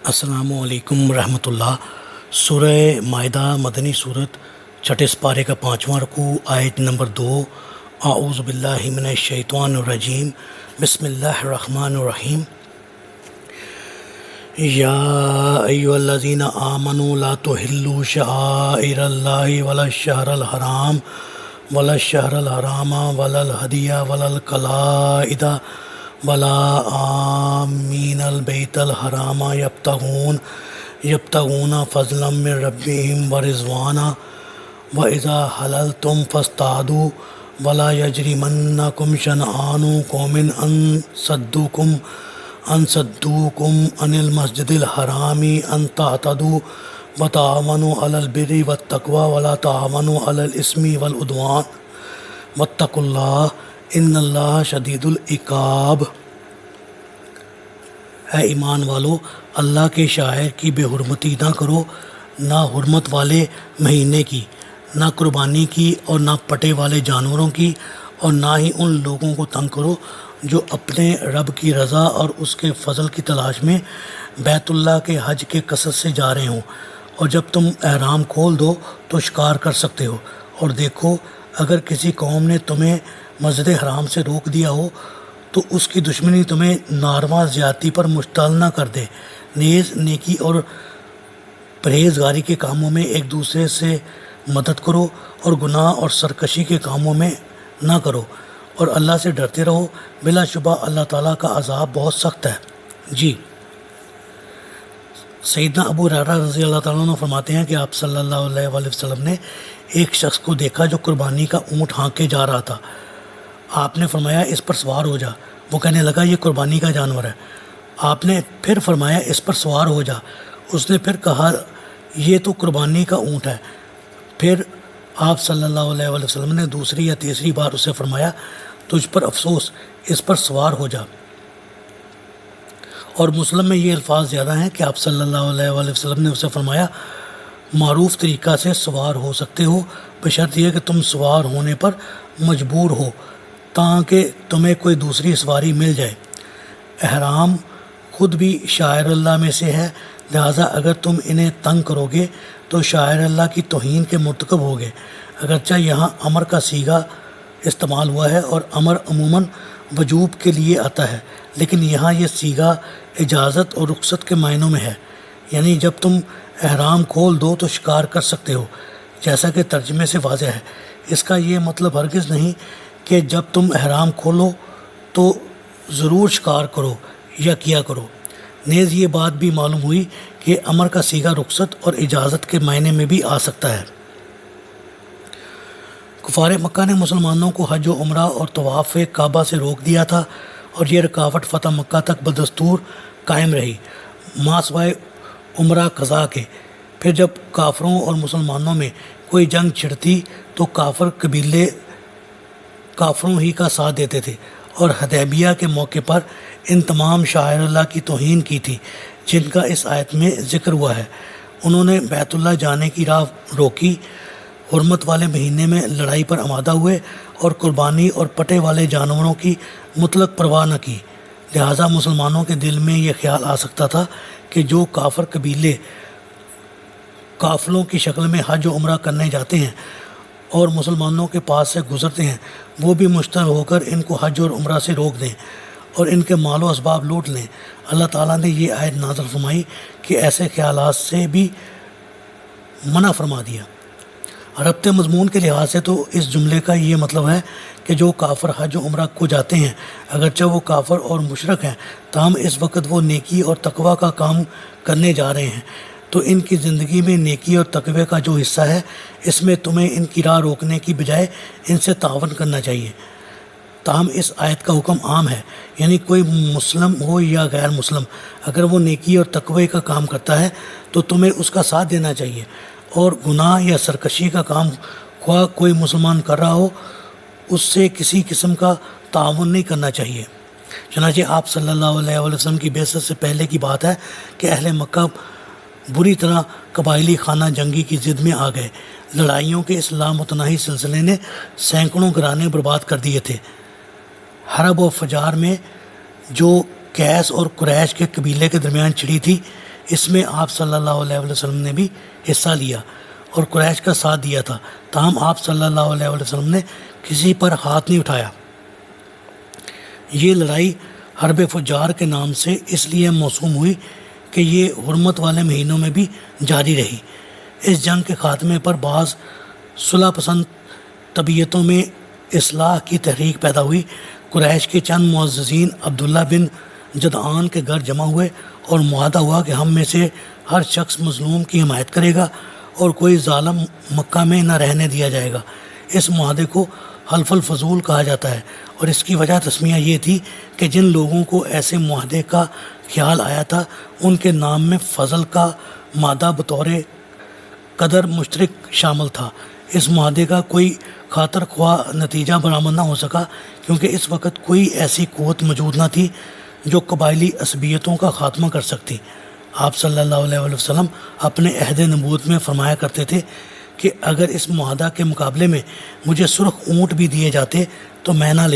السلام علیکم ورحمۃ اللہ۔ سورہ مائدہ مدنی صورت، چھٹے سپارے کا 5واں رکوع، آیت نمبر 2۔ اعوذ باللہ من الشیطان الرجیم، بسم اللہ الرحمن الرحیم۔ یا ایھا الذین آمنوا لا تحلوا شعائر اللہ ولا الشہر الحرام ولا الہدی ولا القلائد ولا آمین البیت الحرام یبتغون فضلا من ربهم ورضوانا وإذا حللتم فاصطادوا ولا يجرمنكم شنآن قوم أن صدوكم عن المسجد الحرام أن تعتدوا وتعاونوا على البر والتقوى ولا تعاونوا على الإثم والعدوان واتقوا الله ان اللہ شدید العقاب۔ اے ایمان والو، اللہ کے شاعر کی بے حرمتی نہ کرو، نہ حرمت والے مہینے کی، نہ قربانی کی، اور نہ پٹے والے جانوروں کی، اور نہ ہی ان لوگوں کو تنگ کرو جو اپنے رب کی رضا اور اس کے فضل کی تلاش میں بیت اللہ کے حج کے قصد سے جا رہے ہوں، اور جب تم احرام کھول دو تو شکار کر سکتے ہو۔ اور دیکھو، اگر کسی قوم نے تمہیں مسجد حرام سے روک دیا ہو تو اس کی دشمنی تمہیں ناروا زیادتی پر مشتعل نہ کر دے۔ نیز نیکی اور پرہیزگاری کے کاموں میں ایک دوسرے سے مدد کرو، اور گناہ اور سرکشی کے کاموں میں نہ کرو، اور اللہ سے ڈرتے رہو، بلا شبہ اللہ تعالیٰ کا عذاب بہت سخت ہے۔ جی، سیدنا ابو ہریرہ رضی اللہ تعالیٰ عنہ فرماتے ہیں کہ آپ صلی اللہ علیہ وآلہ وسلم نے ایک شخص کو دیکھا جو قربانی کا اونٹ ہانک کے جا رہا تھا۔ آپ نے فرمایا اس پر سوار ہو جا۔ وہ کہنے لگا یہ قربانی کا جانور ہے۔ آپ نے پھر فرمایا اس پر سوار ہو جا۔ اس نے پھر کہا یہ تو قربانی کا اونٹ ہے۔ پھر آپ صلی اللہ علیہ وآلہ وسلم نے دوسری یا تیسری بار اسے فرمایا تجھ پر افسوس، اس پر سوار ہو جا۔ اور مسلم میں یہ الفاظ زیادہ ہیں کہ آپ صلی اللہ علیہ وآلہ وسلم نے اسے فرمایا معروف طریقہ سے سوار ہو سکتے ہو، بشرط یہ کہ تم سوار ہونے پر مجبور ہو تاکہ تمہیں کوئی دوسری سواری مل جائے۔ احرام خود بھی شاعر اللہ میں سے ہے، لہٰذا اگر تم انہیں تنگ کرو گے تو شاعر اللہ کی توہین کے مرتکب ہوگے۔ اگرچہ یہاں امر کا صیغہ استعمال ہوا ہے اور امر عموماً وجوب کے لیے آتا ہے، لیکن یہاں یہ صیغہ اجازت اور رخصت کے معنوں میں ہے، یعنی جب تم احرام کھول دو تو شکار کر سکتے ہو، جیسا کہ ترجمے سے واضح ہے۔ اس کا یہ مطلب ہرگز نہیں کہ جب تم احرام کھولو تو ضرور شکار کرو یا کیا کرو۔ نیز یہ بات بھی معلوم ہوئی کہ امر کا صیغہ رخصت اور اجازت کے معنی میں بھی آ سکتا ہے۔ کفار مکہ نے مسلمانوں کو حج و عمرہ اور طواف کعبہ سے روک دیا تھا، اور یہ رکاوٹ فتح مکہ تک بدستور قائم رہی، ما سوائے عمرہ قضا کے۔ پھر جب کافروں اور مسلمانوں میں کوئی جنگ چھڑتی تو کافر قبیلے کافروں ہی کا ساتھ دیتے تھے، اور حدیبیہ کے موقع پر ان تمام شاعر اللہ کی توہین کی تھی جن کا اس آیت میں ذکر ہوا ہے۔ انہوں نے بیت اللہ جانے کی راہ روکی، حرمت والے مہینے میں لڑائی پر آمادہ ہوئے، اور قربانی اور پٹے والے جانوروں کی مطلق پرواہ نہ کی۔ لہٰذا مسلمانوں کے دل میں یہ خیال آ سکتا تھا کہ جو کافر قبیلے قافلوں کی شکل میں حج و عمرہ کرنے جاتے ہیں اور مسلمانوں کے پاس سے گزرتے ہیں، وہ بھی مشتعل ہو کر ان کو حج اور عمرہ سے روک دیں اور ان کے مال و اسباب لوٹ لیں۔ اللہ تعالیٰ نے یہ آیت نازل فرمائی کہ ایسے خیالات سے بھی منع فرما دیا۔ ربط مضمون کے لحاظ سے تو اس جملے کا یہ مطلب ہے کہ جو کافر حج و عمرہ کو جاتے ہیں، اگرچہ وہ کافر اور مشرک ہیں، تاہم اس وقت وہ نیکی اور تقوی کا کام کرنے جا رہے ہیں، تو ان کی زندگی میں نیکی اور تقوی کا جو حصہ ہے اس میں تمہیں ان کی راہ روکنے کی بجائے ان سے تعاون کرنا چاہیے۔ تاہم اس آیت کا حکم عام ہے، یعنی کوئی مسلم ہو یا غیر مسلم، اگر وہ نیکی اور تقوی کا کام کرتا ہے تو تمہیں اس کا ساتھ دینا چاہیے، اور گناہ یا سرکشی کا کام خواہ کوئی مسلمان کر رہا ہو اس سے کسی قسم کا تعاون نہیں کرنا چاہیے۔ چنانچہ آپ صلی اللہ علیہ وآلہ وسلم کی بعثت سے پہلے کی بات ہے کہ اہل مکہ بری طرح قبائلی خانہ جنگی کی ضد میں آ گئے۔ لڑائیوں کے اس لامتناہی سلسلے نے سینکڑوں گھرانے برباد کر دیے تھے۔ حرب و فجار میں جو قیس اور قریش کے قبیلے کے درمیان چھڑی تھی، اس میں آپ صلی اللہ علیہ وسلم نے بھی حصہ لیا اور قریش کا ساتھ دیا تھا، تاہم آپ صلی اللہ علیہ وسلم نے کسی پر ہاتھ نہیں اٹھایا۔ یہ لڑائی حرب فجار کے نام سے اس لیے موسوم ہوئی کہ یہ حرمت والے مہینوں میں بھی جاری رہی۔ اس جنگ کے خاتمے پر بعض صلح پسند طبیعتوں میں اصلاح کی تحریک پیدا ہوئی۔ قریش کے چند معززین عبداللہ بن جدعان کے گھر جمع ہوئے اور معاہدہ ہوا کہ ہم میں سے ہر شخص مظلوم کی حمایت کرے گا اور کوئی ظالم مکہ میں نہ رہنے دیا جائے گا۔ اس معاہدے کو حلف الفضول کہا جاتا ہے، اور اس کی وجہ تسمیہ یہ تھی کہ جن لوگوں کو ایسے معاہدے کا خیال آیا تھا ان کے نام میں فضل کا مادہ بطور قدر مشترک شامل تھا۔ اس معاہدے کا کوئی خاطر خواہ نتیجہ برآمد نہ ہو سکا، کیونکہ اس وقت کوئی ایسی قوت موجود نہ تھی جو قبائلی عصبیتوں کا خاتمہ کر سکتی۔ آپ صلی اللہ علیہ وسلم اپنے عہد نبوت میں فرمایا کرتے تھے کہ اگر اس معاہدہ کے مقابلے میں مجھے سرخ اونٹ بھی دیے جاتے تو میں نہ لیتا۔